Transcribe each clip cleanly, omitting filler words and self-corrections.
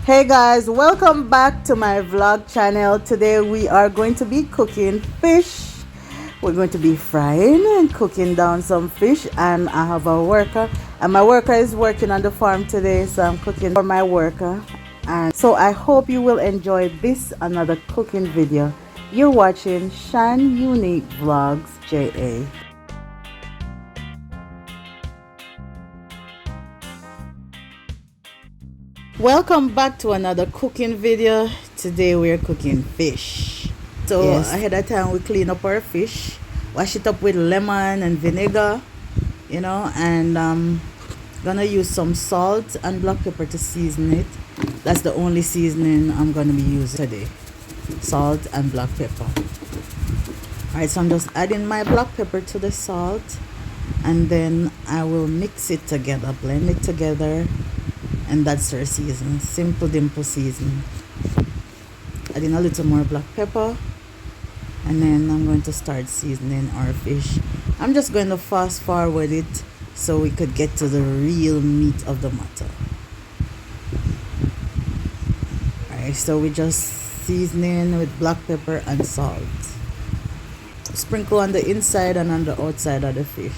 Hey guys, welcome back to my vlog channel. Today we are going to be cooking fish. We're going to be frying and cooking down some fish, and I have a worker, and my worker is working on the farm today, so I'm cooking for my worker. And so I hope you will enjoy this another cooking video. You're watching Shan Unique Vlogs JA. Welcome back to another cooking video. Today we're cooking fish. So ahead of time we clean up our fish, wash it up with lemon and vinegar, and gonna use some salt and black pepper to season it. That's the only seasoning I'm gonna be using today, salt and black pepper. Alright, so I'm just adding my black pepper to the salt, and then I will mix it together, blend it together. And that's our season, simple dimple season. Adding a little more black pepper, and then I'm going to start seasoning our fish. I'm just going to fast forward it so we could get to the real meat of the matter. Alright, so we just seasoning with black pepper and salt. Sprinkle on the inside and on the outside of the fish.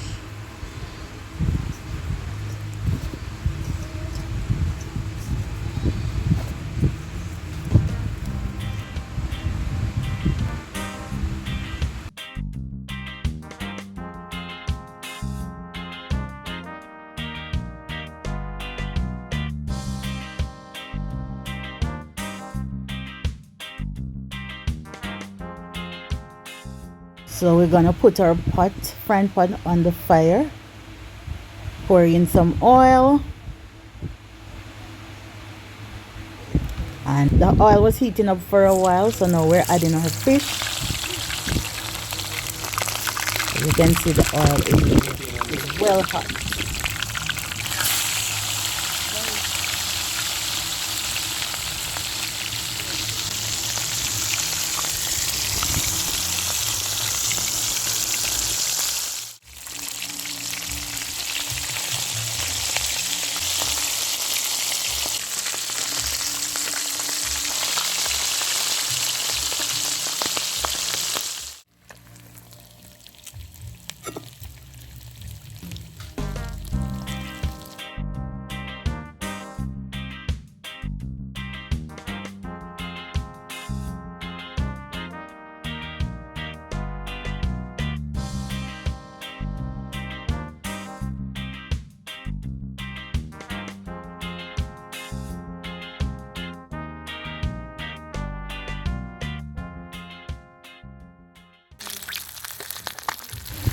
So we're gonna put our frying pan on the fire, pour in some oil, and the oil was heating up for a while, so now we're adding our fish. As you can see, the oil is well hot.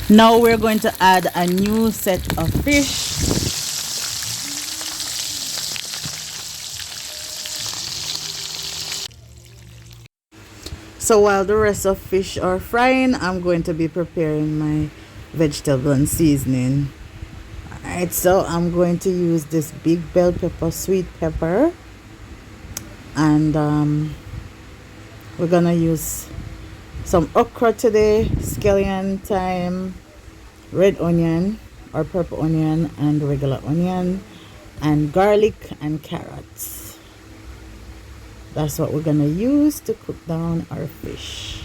Now we're going to add a new set of fish. So while the rest of fish are frying, I'm going to be preparing my vegetable and seasoning. Alright, so I'm going to use this big bell pepper, sweet pepper, and we're gonna use some okra today, scallion, thyme, red onion or purple onion, and regular onion, and garlic and carrots. That's what we're gonna use to cook down our fish.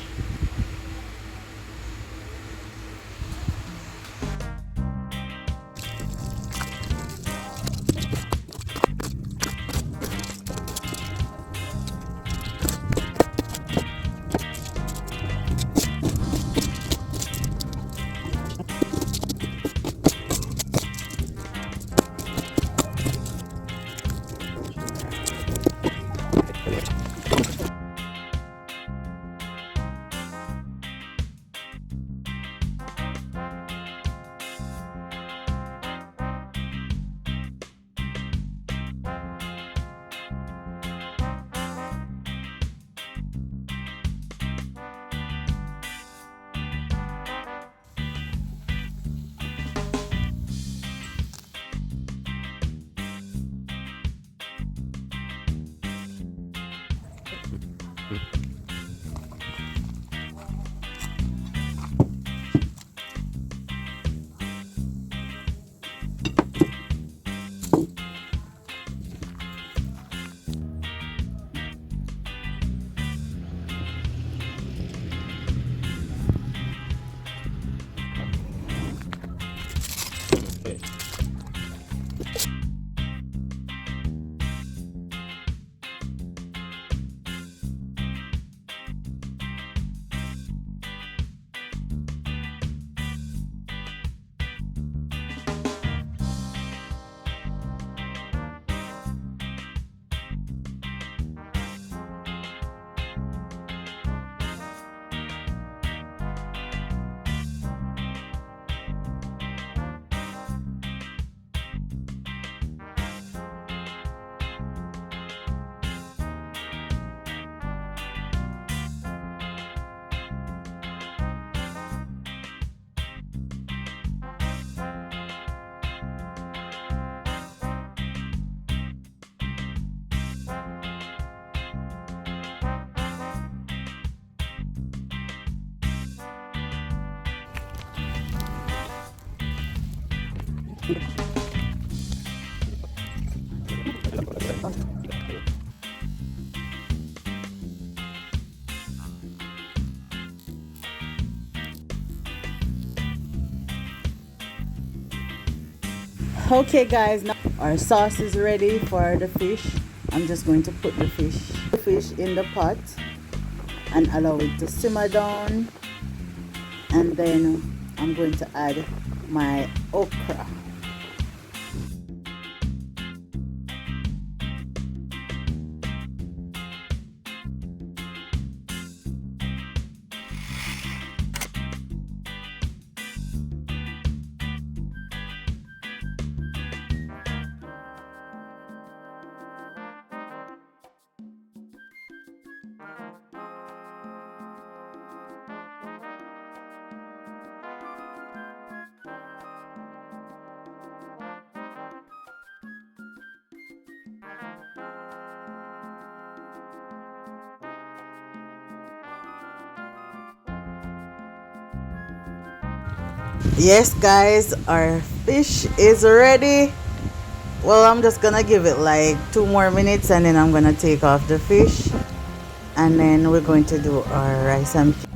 Okay guys, now our sauce is ready for the fish. I'm just going to put the fish in the pot and allow it to simmer down, and then I'm going to add my okra. Yes guys, our fish is ready. Well, I'm just gonna give it like 2 more minutes and then I'm gonna take off the fish, and then we're going to do our rice and peas.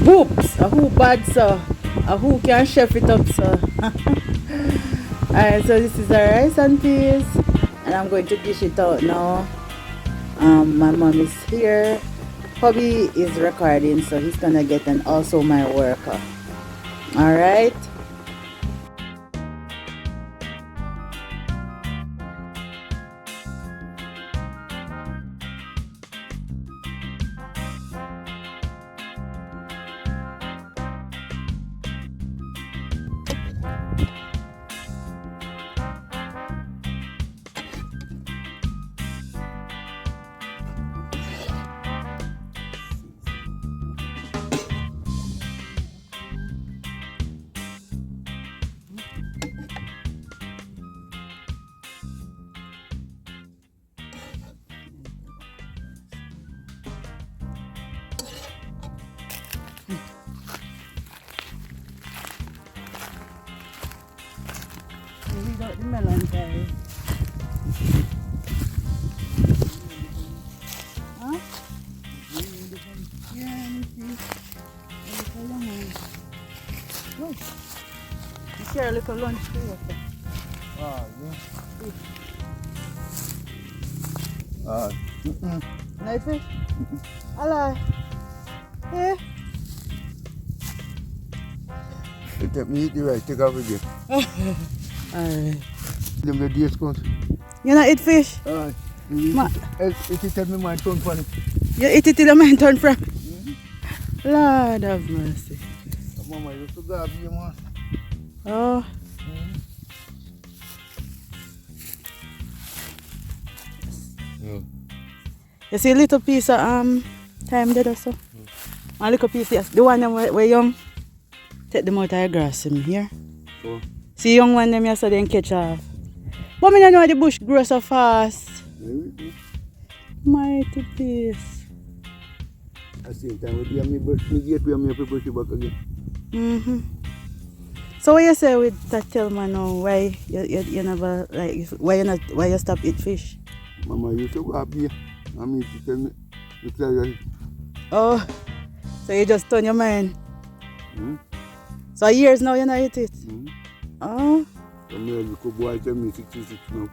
Boops! A who bad sir? A who can chef it up sir? Alright, so this is our rice and peas, and I'm going to dish it out now. My mom is here. Hubby is recording, so he's gonna get, and also my worker. Alright. Without the melon, guys. Huh? Yeah, oh, you share a little lunch too. Ah, yeah. Nice fish? Hello. Yeah. You take me eat the rice, take off with you. Alright. Them the days count. You not eat fish? It tell me my tongue funny. You eat it till your mind turn from? Lord have mercy. Mama used to grab you, man. Oh. Yeah. You see a little piece of thyme there also? A little piece, yes. The one them where young. Take them out of the grass in here. Oh. See young one them yesterday and catch off. But me don't know the bush grows so fast. Mighty piece. At the same time, we me get where me brush it back again. So what you say with that tell man now? Why you never like why you stop eat fish? Mama used to go up here. I mean to tell me to tell you. Oh, so you just turn your mind. So years now you not eat it? Oh. I mean, the boy tell me 66 now.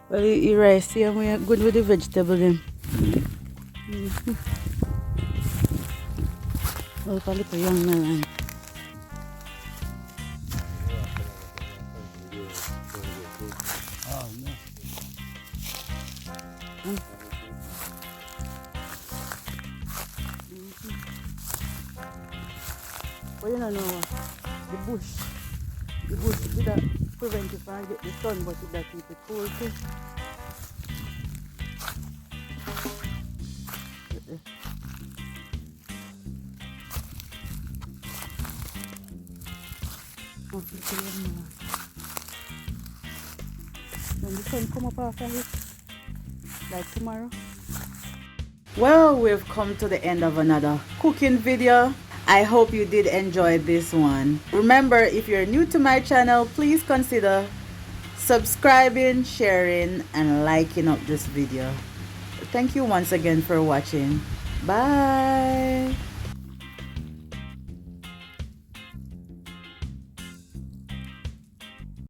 Well, you rice, see, I'm good with the vegetable then. Well, a little young melon. Oh, yeah. Well, you don't know, the bush did that prevent you from get the sun, but it does keep it cool too. When the sun come up after it, like tomorrow. Well, we've come to the end of another cooking video. I hope you did enjoy this one. Remember, if you're new to my channel, please consider subscribing, sharing, and liking up this video. Thank you once again for watching. Bye.